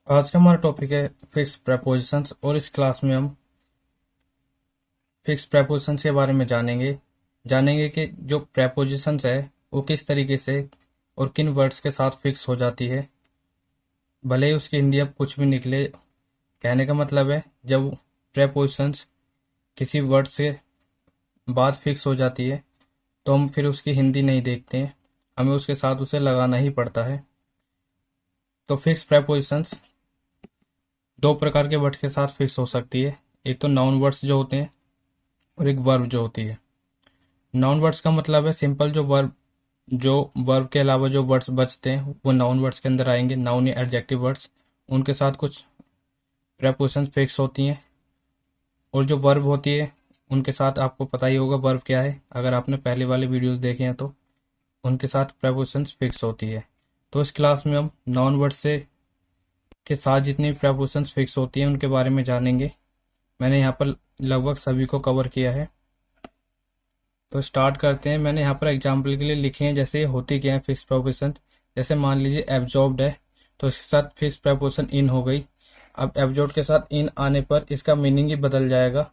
आज का हमारा टॉपिक है फिक्स प्रेपोजिशंस और इस क्लास में हम फिक्स प्रेपोजिशंस के बारे में जानेंगे कि जो प्रेपोजिशंस है वो किस तरीके से और किन वर्ड्स के साथ फिक्स हो जाती है। भले ही उसकी हिंदी अब कुछ भी निकले, कहने का मतलब है जब प्रेपोजिशंस किसी वर्ड से बाद फिक्स हो जाती है तो हम फिर उसकी हिंदी नहीं देखते हैं, हमें उसके साथ उसे लगाना ही पड़ता है। तो फिक्स प्रेपोजिशंस दो प्रकार के वर्ड्स के साथ फिक्स हो सकती है। एक तो नाउन वर्ड्स जो होते हैं और एक वर्ब जो होती है। नाउन वर्ड्स का मतलब है सिंपल जो वर्ब के अलावा जो वर्ड्स बचते हैं वो नाउन वर्ड्स के अंदर आएंगे, नाउन या एडजेक्टिव वर्ड्स। उनके साथ कुछ प्रेपोजिशंस फिक्स होती हैं। और जो वर्ब होती है उनके साथ आपको पता ही होगा वर्ब क्या है, अगर आपने पहले वाले वीडियोस देखे हैं तो उनके साथ प्रेपोजिशंस फिक्स होती है। तो इस क्लास में हम नाउन वर्ड से के साथ जितनी प्रेपोजिशंस फिक्स होती हैं उनके बारे में जानेंगे। मैंने यहाँ पर लगभग सभी को कवर किया है। तो स्टार्ट करते हैं। मैंने यहाँ पर एग्जाम्पल के लिए लिखे हैं जैसे ये होती क्या है फिक्स प्रेपोजिशन। जैसे मान लीजिए एब्जॉर्ब्ड है तो इसके साथ फिक्स प्रेपोजिशन इन हो गई। अब एब्जॉर्ब के साथ इन आने पर इसका मीनिंग ही बदल जाएगा,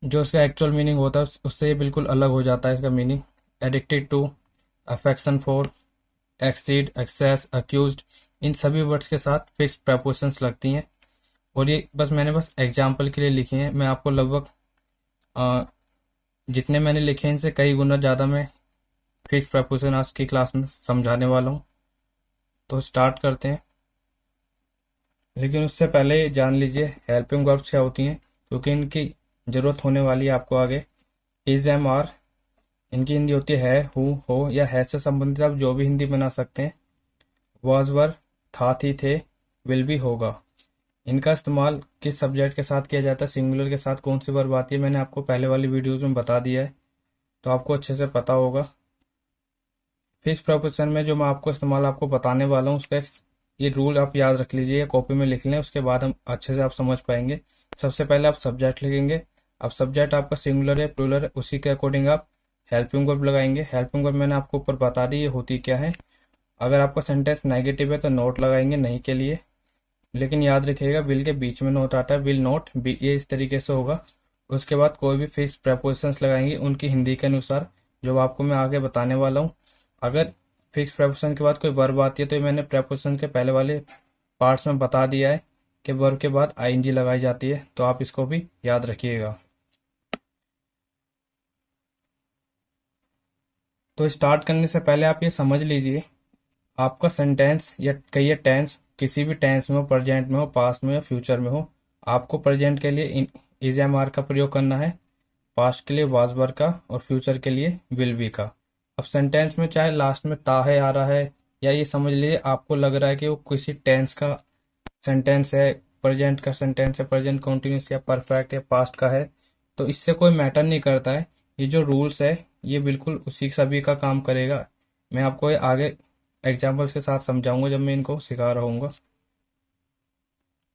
जो इसका एक्चुअल मीनिंग होता है उससे ये बिल्कुल अलग हो जाता है इसका meaning. Addicted to, affection for, exceed, access, accused, इन सभी वर्ड्स के साथ फिक्स प्रेपोजिशंस लगती हैं। और ये मैंने बस एग्जाम्पल के लिए लिखे हैं। मैं आपको लगभग जितने मैंने लिखे हैं इनसे कई गुना ज़्यादा मैं फिक्स प्रेपोजिशन आज की क्लास में समझाने वाला हूँ। तो स्टार्ट करते हैं, लेकिन उससे पहले जान लीजिए हेल्पिंग वर्ब्स क्या होती हैं, क्योंकि इनकी ज़रूरत होने वाली है आपको आगे। इज, एम, आर, इनकी हिंदी होती है हु, हो या है से संबंधित आप जो भी हिंदी बना सकते हैं। वॉज, वर, था, थी, थे, विल बी, होगा। इनका इस्तेमाल किस सब्जेक्ट के साथ किया जाता है, सिंगुलर के साथ कौन सी वर्ब आती है, मैंने आपको पहले वाली वीडियोज़ में बता दिया है, तो आपको अच्छे से पता होगा। फिक्स प्रोपोजिशन में जो मैं आपको इस्तेमाल आपको बताने वाला हूँ उसका ये रूल आप याद रख लीजिए, कॉपी में लिख लें, उसके बाद हम अच्छे से आप समझ पाएंगे। सबसे पहले आप सब्जेक्ट लिखेंगे। अब सब्जेक्ट आपका सिंगुलर है प्लूरल है, उसी के अकॉर्डिंग आप हेल्पिंग वर्ब लगाएंगे। हेल्पिंग वर्ब मैंने आपको ऊपर बता दी ये होती क्या है। अगर आपका सेंटेंस नेगेटिव है तो नोट लगाएंगे नहीं के लिए, लेकिन याद रखिएगा विल के बीच में नोट आता है, विल नॉट बी, ये इस तरीके से होगा। उसके बाद कोई भी फिक्स प्रेपोजिशंस लगाएंगे उनकी हिंदी के अनुसार, जो आपको मैं आगे बताने वाला हूँ। अगर फिक्स प्रेपोजिशन के बाद कोई वर्ब आती है तो ये मैंने प्रेपोजिशन के पहले वाले पार्ट्स में बता दिया है कि वर्ब के बाद आईएनजी लगाई जाती है, तो आप इसको भी याद रखिएगा। तो स्टार्ट करने से पहले आप ये समझ लीजिए, आपका सेंटेंस या कहिए टेंस किसी भी टेंस में हो, प्रेजेंट में हो, पास्ट में हो, फ्यूचर में हो, आपको प्रेजेंट के लिए इज, एम, आर का प्रयोग करना है, पास्ट के लिए वाज, वर का, और फ्यूचर के लिए विल बी का। अब सेंटेंस में चाहे लास्ट में ता है आ रहा है, या ये समझ लीजिए आपको लग रहा है कि वो किसी टेंस का सेंटेंस है, प्रेजेंट का सेंटेंस है, प्रेजेंट कंटिन्यूस या परफेक्ट या पास्ट का है, तो इससे कोई मैटर नहीं करता है। ये जो रूल्स है ये बिल्कुल उसी सभी का काम करेगा। मैं आपको ये आगे एग्जाम्पल्स के साथ समझाऊंगा जब मैं इनको सिखा रहा हूँ।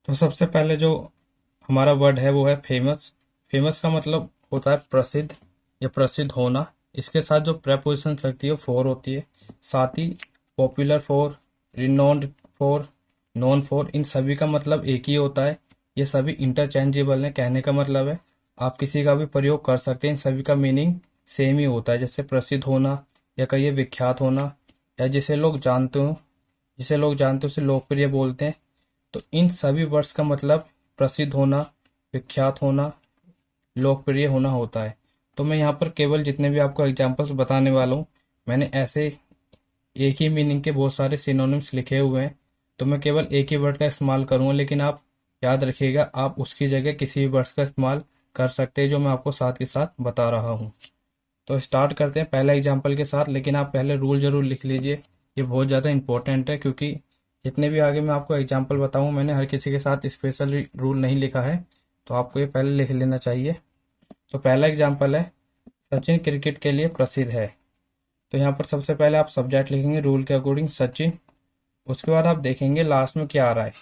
तो सबसे पहले जो हमारा वर्ड है वो है फेमस। फेमस का मतलब होता है प्रसिद्ध या प्रसिद्ध होना। इसके साथ जो प्रेपोजिशन लगती है फॉर होती है, साथ ही popular for, renowned for, known for, इन सभी का मतलब एक ही होता है। ये सभी इंटरचेंजेबल है, कहने का मतलब है आप किसी का भी प्रयोग कर सकते हैं, इन सभी का मीनिंग सेम ही होता है। जैसे प्रसिद्ध होना या कहिए विख्यात होना, या जिसे लोग जानते हो उसे लोकप्रिय बोलते हैं। तो इन सभी वर्ड्स का मतलब प्रसिद्ध होना, विख्यात होना, लोकप्रिय होना होता है। तो मैं यहाँ पर केवल जितने भी आपको एग्जांपल्स बताने वाला हूँ, मैंने ऐसे एक ही मीनिंग के बहुत सारे सिनोनिम्स लिखे हुए हैं, तो मैं केवल एक ही वर्ड का इस्तेमाल करूँगा, लेकिन आप याद रखिएगा आप उसकी जगह किसी भी वर्ड्स का इस्तेमाल कर सकते हैं जो मैं आपको साथ के साथ बता रहा हूँ। तो स्टार्ट करते हैं पहला एग्जाम्पल के साथ, लेकिन आप पहले रूल जरूर लिख लीजिए, ये बहुत ज़्यादा इंपॉर्टेंट है, क्योंकि जितने भी आगे मैं आपको एग्जाम्पल बताऊँ मैंने हर किसी के साथ स्पेशल रूल नहीं लिखा है, तो आपको ये पहले लिख लेना चाहिए। तो पहला एग्जाम्पल है सचिन क्रिकेट के लिए प्रसिद्ध है। तो यहाँ पर सबसे पहले आप सब्जेक्ट लिखेंगे रूल के अकॉर्डिंग सचिन। उसके बाद आप देखेंगे लास्ट में क्या आ रहा है।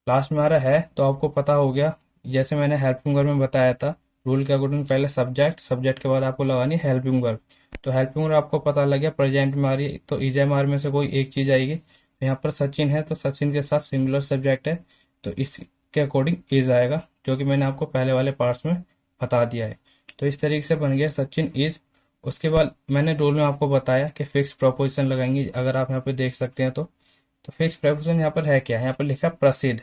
लास्ट में आ रहा है तो आपको पता हो गया, जैसे मैंने हेल्पिंग वर्ब में बताया था, रूल के अकॉर्डिंग पहले सब्जेक्ट, सब्जेक्ट के बाद आपको लगानी है हेल्पिंग वर्ब। तो हेल्पिंग वर्ब आपको पता लग गया प्रेजेंट में आ रही है, तो इज, एम, आर में से कोई एक चीज आएगी। यहाँ पर सचिन है तो सचिन के साथ सिंगुलर सब्जेक्ट है, तो इसके अकॉर्डिंग इज आएगा, जो कि मैंने आपको पहले वाले पार्ट्स में बता दिया है। तो इस तरीके से बन गया सचिन इज। उसके बाद मैंने रूल में आपको बताया कि फिक्स प्रोपोजिशन लगाएंगे, अगर आप यहाँ पे देख सकते हैं तो फिक्स प्रोपोजिशन यहाँ पर है क्या है, यहाँ पर लिखा है प्रसिद्ध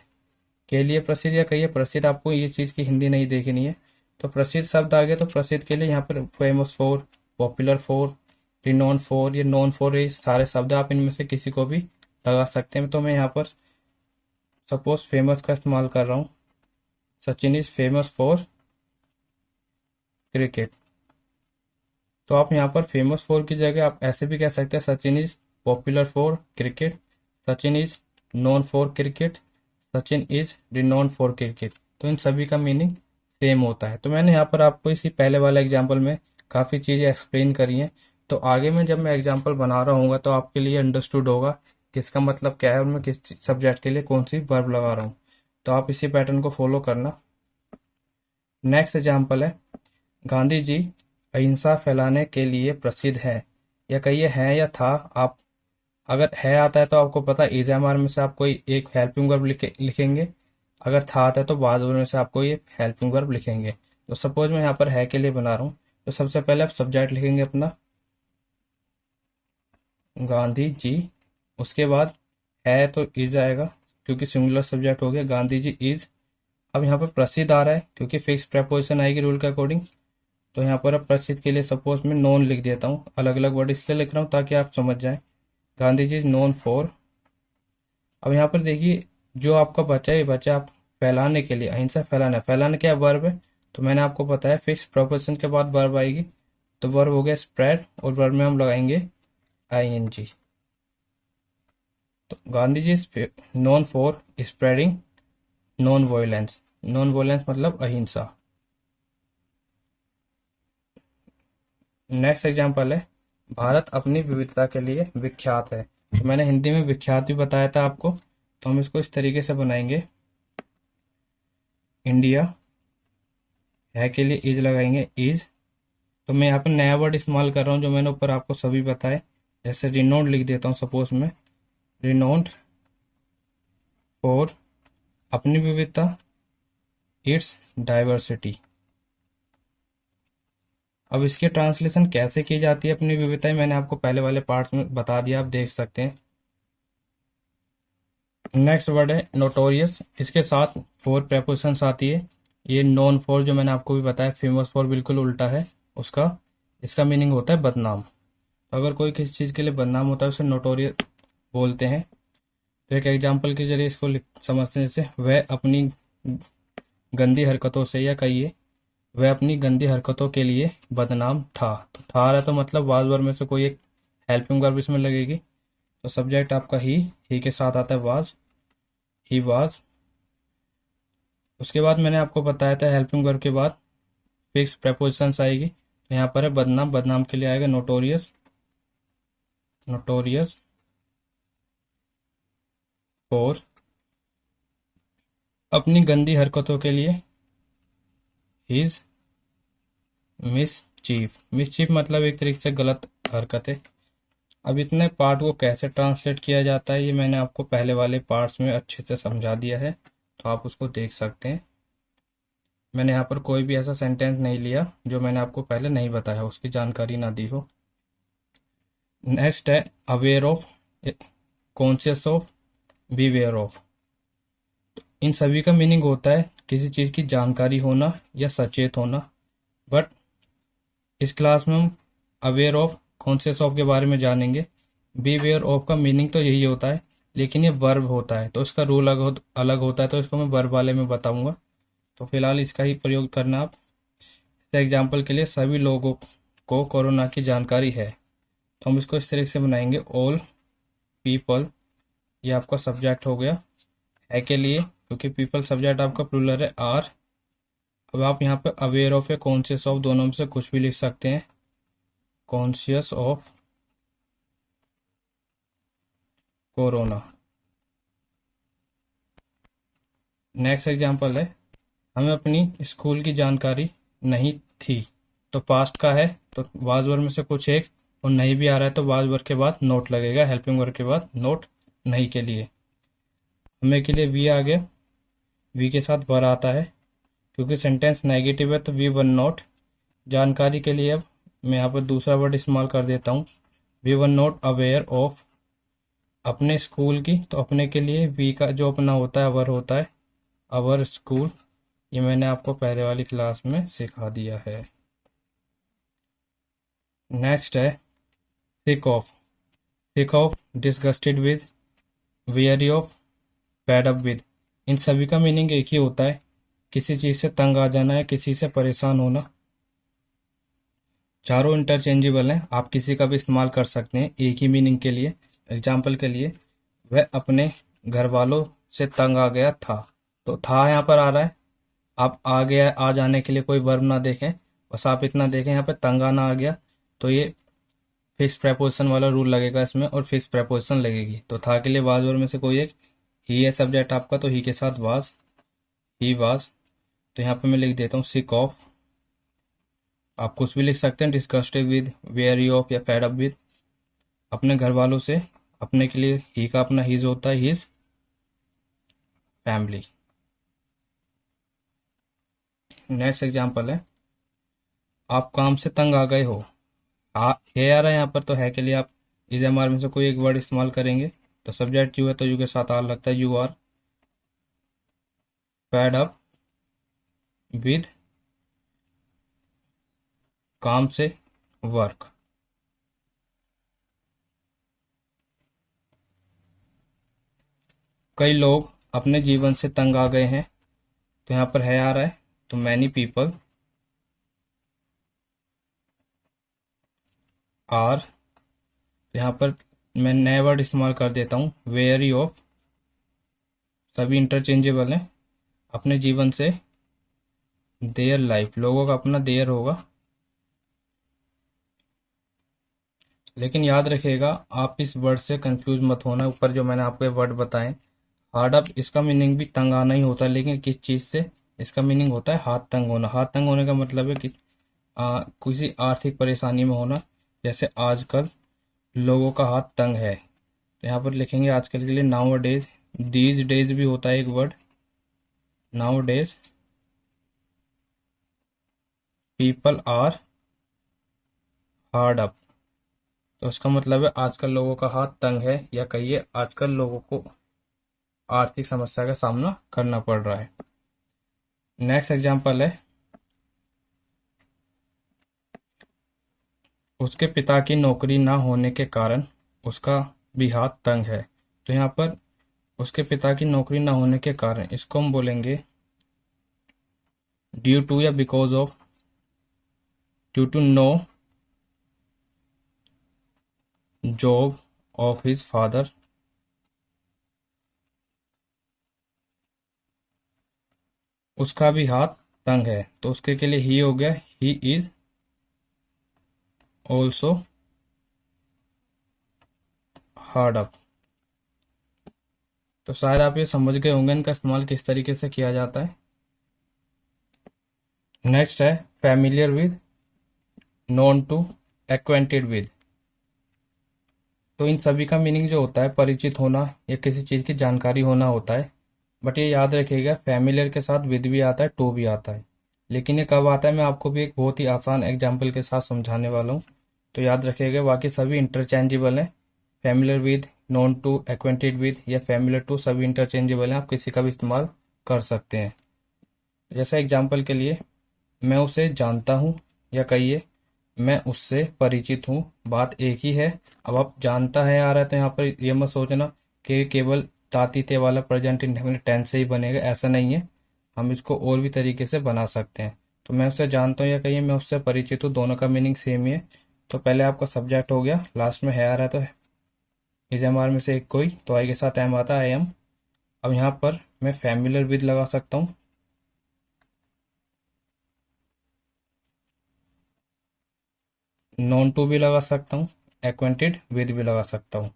के लिए प्रसिद्ध, या कहिए प्रसिद्ध, आपको ये चीज़ की हिंदी नहीं देखनी है। तो प्रसिद्ध शब्द आ गया, तो प्रसिद्ध के लिए यहाँ पर famous for, popular for, renowned for, ये नोन फॉर, ये सारे शब्द आप इनमें से किसी को भी लगा सकते हैं। तो मैं यहाँ पर सपोज फेमस का इस्तेमाल कर रहा हूँ, Sachin is famous for cricket. तो आप यहाँ पर फेमस फॉर की जगह आप ऐसे भी कह सकते हैं, Sachin is popular for cricket, Sachin is known for cricket, Sachin is renowned for cricket. तो इन सभी का मीनिंग सेम होता है। तो मैंने यहाँ पर आपको इसी पहले वाले एग्जाम्पल में काफ़ी चीज़ें एक्सप्लेन करी हैं। तो आगे में जब मैं एग्जाम्पल बना रहा हूँ तो आपके लिए अंडरस्टूड होगा कि इसका मतलब क्या है और मैं किस सब्जेक्ट के लिए कौन सी वर्ब लगा रहा हूँ। तो आप इसी पैटर्न को फॉलो करना। नेक्स्ट एग्जाम्पल है, गांधी जी अहिंसा फैलाने के लिए प्रसिद्ध है, या कहिए है या था। आप अगर है आता है तो आपको पता है इज एम आर में से आप कोई एक हेल्पिंग वर्ब लिखेंगे, अगर था आता है तो बाद में से आपको ये हेल्पिंग वर्ब लिखेंगे। तो सपोज मैं यहाँ पर है के लिए बना रहा हूँ, तो सबसे पहले आप सब्जेक्ट लिखेंगे अपना गांधी जी, उसके बाद है तो इज आएगा क्योंकि सिंगुलर सब्जेक्ट हो गया, गांधी जी इज। अब यहाँ पर प्रसिद्ध आ रहा है क्योंकि फिक्स प्रेपोजिशन आएगी रूल के अकॉर्डिंग। तो यहाँ पर अब प्रसिद्ध के लिए सपोज मैं नोन लिख देता हूँ, अलग अलग वर्ड इसलिए लिख रहा हूँ ताकि आप समझ जाएं। Gandhi ji is known for. अब यहाँ पर देखिए जो आपका बचा है, ये बचा आप फैलाने के लिए, अहिंसा फैलाना, फैलाना क्या वर्ब है, तो मैंने आपको बताया फिक्स प्रोपोजिशन के बाद वर्ब आएगी, तो वर्ब हो गया स्प्रेड, और वर्ब में हम लगाएंगे ING। तो Gandhi ji is known for spreading non violence, non violence मतलब अहिंसा। नेक्स्ट एग्जाम्पल है, भारत अपनी विविधता के लिए विख्यात है। तो मैंने हिंदी में विख्यात भी बताया था आपको, तो हम इसको इस तरीके से बनाएंगे, इंडिया है के लिए इज लगाएंगे इज। तो मैं यहाँ पर नया वर्ड इस्तेमाल कर रहा हूँ जो मैंने ऊपर आपको सभी बताए, जैसे रिनोन्ड लिख देता हूँ सपोज में, रिनोन्ड फॉर अपनी विविधता, इट्स डाइवर्सिटी। अब इसकी ट्रांसलेशन कैसे की जाती है अपनी विविधता, मैंने आपको पहले वाले पार्ट्स में बता दिया, आप देख सकते हैं। नेक्स्ट वर्ड है नोटोरियस, इसके साथ फोर प्रेपोजिशंस आती है। ये नॉन फॉर जो मैंने आपको भी बताया, फेमस फॉर बिल्कुल उल्टा है उसका, इसका मीनिंग होता है बदनाम। अगर कोई किसी चीज़ के लिए बदनाम होता है उसे नोटोरियस बोलते हैं। तो एक एग्जाम्पल के जरिए इसको समझते हैं, जैसे वह अपनी गंदी हरकतों से, या कहिए वह अपनी गंदी हरकतों के लिए बदनाम था। तो था रहा तो मतलब वाज वर्ब में से कोई एक हेल्पिंग वर्ब इसमें लगेगी। तो सब्जेक्ट आपका ही के साथ आता है वाज, ही वाज। उसके बाद मैंने आपको बताया था हेल्पिंग वर्ब के बाद फिक्स प्रेपोजिशंस आएगी। तो यहाँ पर है बदनाम, बदनाम के लिए आएगा नोटोरियस, नोटोरियस फॉर अपनी गंदी हरकतों के लिए, हिज मिसचीफ, मिसचीफ मतलब एक तरीके से गलत हरकत है। अब इतने पार्ट को कैसे ट्रांसलेट किया जाता है ये मैंने आपको पहले वाले पार्ट्स में अच्छे से समझा दिया है, तो आप उसको देख सकते हैं। मैंने यहाँ पर कोई भी ऐसा सेंटेंस नहीं लिया जो मैंने आपको पहले नहीं बताया, उसकी जानकारी ना दी हो। नेक्स्ट है aware of, conscious of, beware of. इन सभी का मीनिंग होता है किसी चीज़ की जानकारी होना या सचेत होना। बट इस क्लास में हम अवेयर ऑफ, कॉन्शियस ऑफ के बारे में जानेंगे। बीवेयर ऑफ का मीनिंग तो यही होता है, लेकिन ये वर्ब होता है तो इसका रूल अलग होता है, तो इसको मैं वर्ब वाले में बताऊंगा। तो फिलहाल इसका ही प्रयोग करना आप। एग्जाम्पल के लिए सभी लोगों को कोरोना की जानकारी है, तो हम इसको इस तरीके से बनाएंगे, ऑल पीपल। ये आपका सब्जेक्ट हो गया है के लिए, क्योंकि पीपल सब्जेक्ट आपका प्लूरल है आर। अब आप यहाँ पे अवेयर ऑफ या कॉन्शियस ऑफ दोनों में से कुछ भी लिख सकते हैं, conscious of corona. Next example है, हमें अपनी स्कूल की जानकारी नहीं थी। तो पास्ट का है तो वाज वर्ब में से कुछ एक, और नहीं भी आ रहा है तो वाज वर्ब के बाद नोट लगेगा, हेल्पिंग वर्ब के बाद नोट नहीं के लिए। हमें के लिए वी आ गया, वी के साथ वर आता है, क्योंकि सेंटेंस नेगेटिव है तो वी वर नॉट। जानकारी के लिए अब मैं यहाँ पर दूसरा वर्ड इस्तेमाल कर देता हूँ, we were not aware of. अपने स्कूल की, तो अपने के लिए वी का जो अपना होता है वर होता है अवर स्कूल। ये मैंने आपको पहले वाली क्लास में सिखा दिया है। नेक्स्ट है sick of. Sick of, disgusted with, weary of, fed up with. इन सभी का मीनिंग एक ही होता है, किसी चीज से तंग आ जाना है, किसी से परेशान होना। चारों इंटरचेंजेबल हैं, आप किसी का भी इस्तेमाल कर सकते हैं एक ही मीनिंग के लिए। एग्जाम्पल के लिए, वह अपने घर वालों से तंग आ गया था, तो था यहाँ पर आ रहा है। आप आ गया, आ जाने के लिए कोई वर्ब ना देखें, बस आप इतना देखें यहाँ पे तंग आना आ गया, तो ये फिक्स प्रेपोजिशन वाला रूल लगेगा इसमें, और फिक्स प्रेपोजिशन लगेगी। तो था के लिए वाज वर्ब में से कोई एक, ही है सब्जेक्ट आपका, तो ही के साथ वाज, ही वाज। तो यहाँ पे मैं लिख देता हूँ सिक ऑफ। आप कुछ भी लिख सकते हैं, डिस्गस्टेड विद, वेरी ऑफ या फेड अप विद। अपने घर वालों से, अपने के लिए ही का अपना हिज होता है, हिज फैमिली। नेक्स्ट एग्जांपल है, आप काम से तंग आ गए हो। है आ रहा है यहाँ पर, तो है के लिए आप इज एम आर में से कोई एक वर्ड इस्तेमाल करेंगे। तो सब्जेक्ट यू है, तो यू के साथ आर लगता है, you are fed up with काम से, वर्क। कई लोग अपने जीवन से तंग आ गए हैं, तो यहाँ पर है आ रहा है, तो मैनी पीपल आर। यहाँ पर मैं नए वर्ड इस्तेमाल कर देता हूँ, वेरी ऑफ। सभी इंटरचेंजेबल हैं। अपने जीवन से, देयर लाइफ, लोगों का अपना देयर होगा। लेकिन याद रखिएगा, आप इस वर्ड से कंफ्यूज मत होना। ऊपर जो मैंने आपको वर्ड बताए, हार्ड अप, इसका मीनिंग भी तंग आना ही होता है, लेकिन किस चीज से? इसका मीनिंग होता है हाथ तंग होना। हाथ तंग होने का मतलब है कि किसी आर्थिक परेशानी में होना। जैसे आजकल लोगों का हाथ तंग है, तो यहाँ पर लिखेंगे आजकल के लिए नाउ डेज। दीज डेज भी होता है एक word, nowadays people are hard up. तो इसका मतलब है आजकल लोगों का हाथ तंग है, या कहिए आजकल लोगों को आर्थिक समस्या का सामना करना पड़ रहा है। नेक्स्ट एग्जांपल है, उसके पिता की नौकरी ना होने के कारण उसका भी हाथ तंग है। तो यहाँ पर उसके पिता की नौकरी ना होने के कारण, इसको हम बोलेंगे ड्यू टू या because of. Due to no job of his father, उसका भी हाथ तंग है, तो उसके के लिए ही हो गया, he is also hard up. तो शायद आप ये समझ गए होंगे इनका इस्तेमाल किस तरीके से किया जाता है। नेक्स्ट है familiar with, known to, acquainted with. तो इन सभी का मीनिंग जो होता है परिचित होना या किसी चीज की जानकारी होना होता है। बट ये याद रखिएगा, फैमिलियर के साथ विद भी आता है, टू भी आता है। लेकिन ये कब आता है, मैं आपको भी एक बहुत ही आसान एग्जाम्पल के साथ समझाने वाला हूँ। तो याद रखिएगा, बाकी सभी इंटरचेंजेबल हैं। Familiar with, known to, acquainted with या फैमिलियर टू सभी इंटरचेंजेबल हैं, आप किसी का भी इस्तेमाल कर सकते हैं। जैसा एग्जाम्पल के लिए, मैं उसे जानता हूँ, या कहिए मैं उससे परिचित हूँ, बात एक ही है। अब आप जानता है आ रहा है, तो यहाँ पर ये मत सोचना कि केवल तातीते वाला प्रेजेंट इंडेफिनिट टेंस से ही बनेगा, ऐसा नहीं है। हम इसको और भी तरीके से बना सकते हैं। तो मैं उससे जानता हूँ या कहिए मैं उससे परिचित हूँ, दोनों का मीनिंग सेम ही है। तो पहले आपका सब्जेक्ट हो गया, लास्ट में है आ रहा है, तो इज एम आर में से एक कोई, तो आई के साथ एम आता है, आई एम। अब यहाँ पर मैं फैमिलियर विद लगा सकता हूँ, नॉन टू भी लगा सकता हूँ, एक्वेंटेड विद भी लगा सकता हूँ।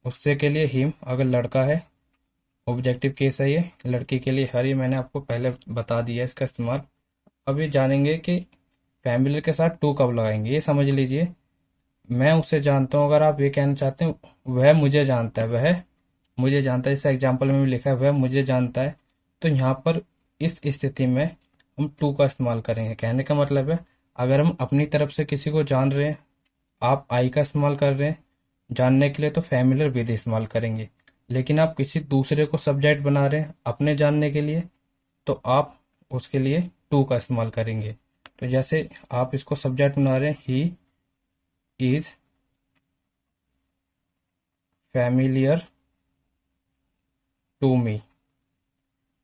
उससे के लिए हिम, अगर लड़का है, ऑब्जेक्टिव केस है ये। लड़की के लिए हर, ये मैंने आपको पहले बता दिया इसका इस्तेमाल। अब ये जानेंगे कि फैमिलियर के साथ टू कब लगाएंगे, ये समझ लीजिए। मैं उसे जानता हूँ, अगर आप ये कहना चाहते हैं वह मुझे जानता है, वह मुझे जानता है, इस एग्जाम्पल में भी लिखा है वह मुझे जानता है। तो यहाँ पर इस स्थिति में हम टू का इस्तेमाल करेंगे। कहने का मतलब है अगर हम अपनी तरफ से किसी को जान रहे हैं, आप आई का इस्तेमाल कर रहे हैं जानने के लिए, तो फैमिलियर विद इस्तेमाल करेंगे। लेकिन आप किसी दूसरे को सब्जेक्ट बना रहे हैं अपने जानने के लिए, तो आप उसके लिए टू का इस्तेमाल करेंगे। तो जैसे आप इसको सब्जेक्ट बना रहे हैं, he is familiar to me,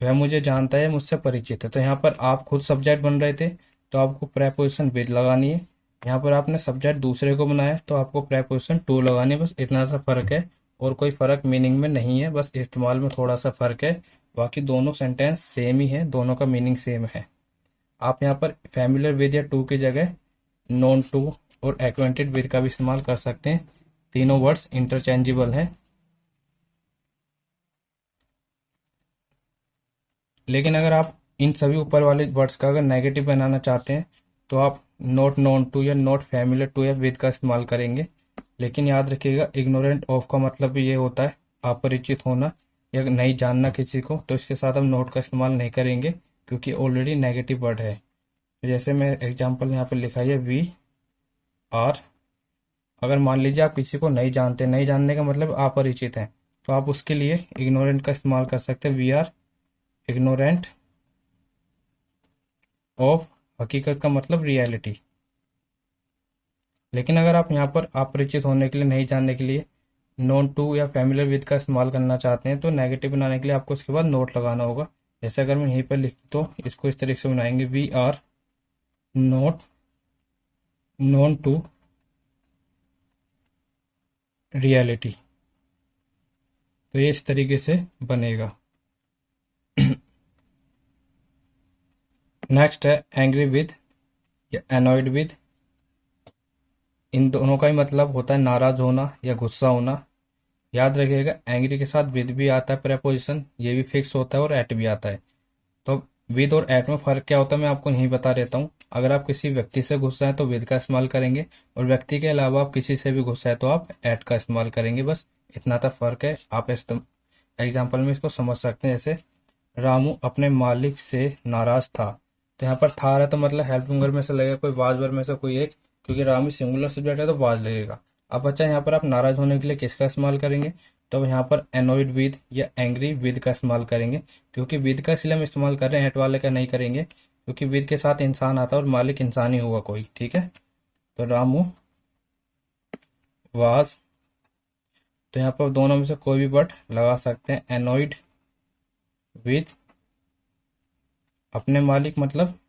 वह मुझे जानता है, मुझसे परिचित है। तो यहाँ पर आप खुद सब्जेक्ट बन रहे थे तो आपको प्रेपोजिशन विद लगानी है। यहाँ पर आपने सब्जेक्ट दूसरे को बनाया तो आपको प्रेपोजिशन टू लगानी है। बस इतना सा फर्क है, और कोई फर्क मीनिंग में नहीं है, बस इस्तेमाल में थोड़ा सा फर्क है। बाकी दोनों सेंटेंस सेम ही है, दोनों का मीनिंग सेम है। आप यहाँ पर फैमिलियर विद या टू की जगह नोन टू और एक्वेंटेड विद का भी इस्तेमाल कर सकते हैं। तीनों वर्ड्स इंटरचेंजेबल हैं। लेकिन अगर आप इन सभी ऊपर वाले वर्ड्स का अगर नेगेटिव बनाना चाहते हैं तो आप नॉट नोन टू या नॉट फैमिलियर टू या विद का इस्तेमाल करेंगे। लेकिन याद रखिएगा, इग्नोरेंट ऑफ का मतलब भी ये होता है अपरिचित होना या नहीं जानना किसी को, तो इसके साथ हम नोट का इस्तेमाल नहीं करेंगे क्योंकि ऑलरेडी नेगेटिव वर्ड है। तो जैसे मैं एग्जाम्पल यहाँ पर लिखा है वी आर, अगर मान लीजिए आप किसी को नहीं जानते, नहीं जानने का मतलब अपरिचित है, तो आप उसके लिए इग्नोरेंट का इस्तेमाल कर सकते हैं। वी आर इग्नोरेंट ऑफ, हकीकत का मतलब रियलिटी। लेकिन अगर आप यहाँ पर अपरिचित होने के लिए, नहीं जानने के लिए नोन टू या फैमिलियर विद का इस्तेमाल करना चाहते हैं, तो नेगेटिव बनाने के लिए आपको उसके बाद नोट लगाना होगा। जैसे अगर मैं यहीं पर लिख तो इसको इस तरीके से बनाएंगे, we are not known to reality. तो ये इस तरीके से बनेगा। नेक्स्ट है एंग्री विद या एनॉयड विद। इन दोनों का ही मतलब होता है नाराज होना या गुस्सा होना। याद रखिएगा, एंग्री के साथ विद भी आता है प्रेपोजिशन, ये भी फिक्स होता है, और एट भी आता है। तो विद और एट में फर्क क्या होता है मैं आपको यही बता देता हूँ। अगर आप किसी व्यक्ति से गुस्सा है तो विद का इस्तेमाल करेंगे, और व्यक्ति के अलावा आप किसी से भी गुस्सा है तो आप एट का इस्तेमाल करेंगे। बस इतना तक फर्क है। आप एग्जाम्पल में इसको समझ सकते हैं। जैसे रामू अपने मालिक से नाराज था, तो यहाँ पर था रहा है तो मतलब हेल्पिंग वर्ब में से लगेगा कोई वाज वर्ब में से कोई एक, क्योंकि रामू सिंगुलर सब्जेक्ट है तो वाज लगेगा। अब अच्छा, यहाँ पर आप नाराज होने के लिए किसका इस्तेमाल करेंगे, तो यहाँ पर एनोइड विद या एंग्री विद का इस्तेमाल करेंगे। क्योंकि विद का इसलिए हम इस्तेमाल कर रहे हैं, एट वाले का नहीं करेंगे, क्योंकि विद के साथ इंसान आता है और मालिक इंसान ही होगा कोई। ठीक है, तो रामू वाज, तो यहाँ पर दोनों में से कोई भी वर्ड लगा सकते हैं। एनोइड विद अपने मालिक मतलब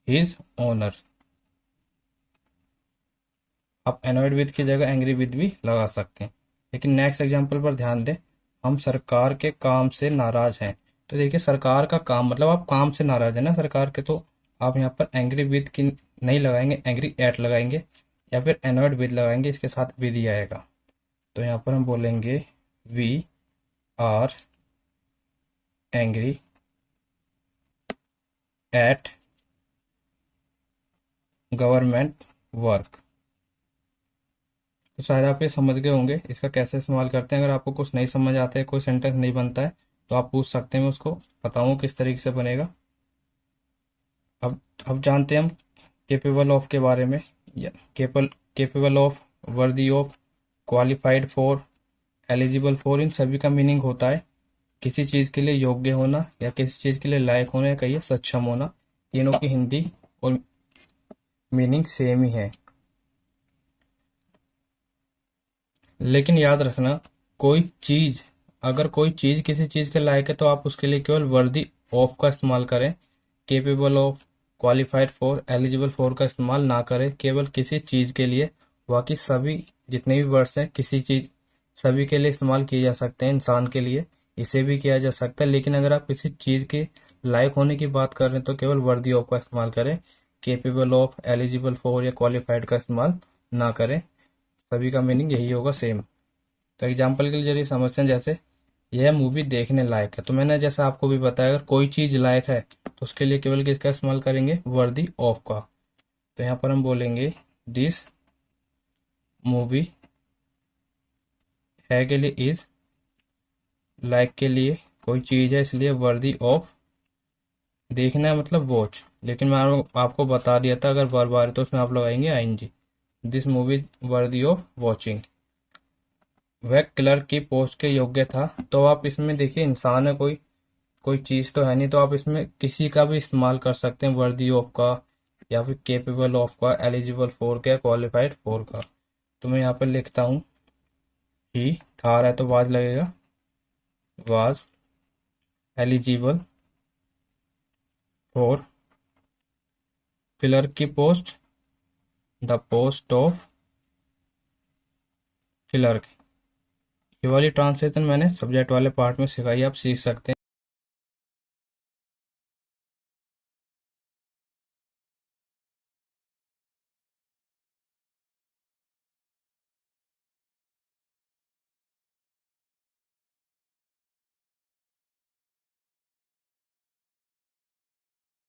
हिज ओनर। आप एनोइड विद की जगह एंग्री विद भी लगा सकते हैं। लेकिन नेक्स्ट एग्जांपल पर ध्यान दें, हम सरकार के काम से नाराज हैं। तो देखिए, सरकार का काम मतलब आप काम से नाराज है ना सरकार के, तो आप यहाँ पर एंग्री विद की नहीं लगाएंगे, एंग्री एट लगाएंगे, या फिर एनोइड विद लगाएंगे, इसके साथ विद ही आएगा। तो यहाँ पर हम बोलेंगे we are angry at government work. तो शायद आप ये समझ गए होंगे इसका कैसे इस्तेमाल करते हैं। अगर आपको कुछ नहीं समझ आता है, कोई सेंटेंस नहीं बनता है, तो आप पूछ सकते हैं, मैं उसको बताऊँ किस तरीके से बनेगा। अब जानते हैं हम केपेबल ऑफ के बारे में। या capable of, worthy of, qualified for, eligible for, इन सभी का मीनिंग होता है किसी चीज़ के लिए योग्य होना, या किसी चीज़ के लिए लायक होना, या कहिए सक्षम होना। तीनों की हिंदी और मीनिंग सेम ही है। लेकिन याद रखना, अगर कोई चीज़ किसी चीज़ के लायक है तो आप उसके लिए केवल वर्दी ऑफ का इस्तेमाल करें। Capable of, qualified for, eligible for का इस्तेमाल ना करें केवल किसी चीज़ के लिए। बाकी सभी जितने भी वर्ड्स हैं किसी चीज़, सभी के लिए इस्तेमाल किए जा सकते हैं। इंसान के लिए इसे भी किया जा सकता है, लेकिन अगर आप किसी चीज़ के लायक होने की बात कर रहे हैं तो केवल वर्दी ऑफ का इस्तेमाल करें। केपेबल ऑफ, एलिजिबल फॉर या क्वालिफाइड का इस्तेमाल ना करें। सभी का मीनिंग यही होगा सेम। तो एग्जाम्पल के लिए समझते हैं, जैसे यह मूवी देखने लायक है, तो मैंने जैसा आपको भी बताया, अगर कोई चीज़ लायक है तो उसके लिए केवल किसका इस्तेमाल करेंगे, वर्दी ऑफ का। तो यहाँ पर हम बोलेंगे दिस मूवी है के लिए इज लाइक के लिए कोई चीज़ है इसलिए वर्दी ऑफ, देखना है मतलब वॉच, लेकिन मैं आपको बता दिया था अगर वर्ब आ रही तो उसमें आप लगाएंगे ING. This movie worthy of watching. वह क्लर्क की पोस्ट के योग्य था, तो आप इसमें देखिए इंसान है, कोई कोई चीज़ तो है नहीं, तो आप इसमें किसी का भी इस्तेमाल कर सकते हैं, वर्दी ऑफ का या फिर केपेबल ऑफ का, एलिजिबल फॉर का, क्वालिफाइड फॉर का। तो मैं यहाँ पर लिखता हूँ ही, ठार है तो वाज लगेगा, वाज एलिजिबल फॉर क्लर्क की post, the post of clerk. ये वाली ट्रांसलेशन मैंने सब्जेक्ट वाले पार्ट में सिखाई, आप सीख सकते हैं।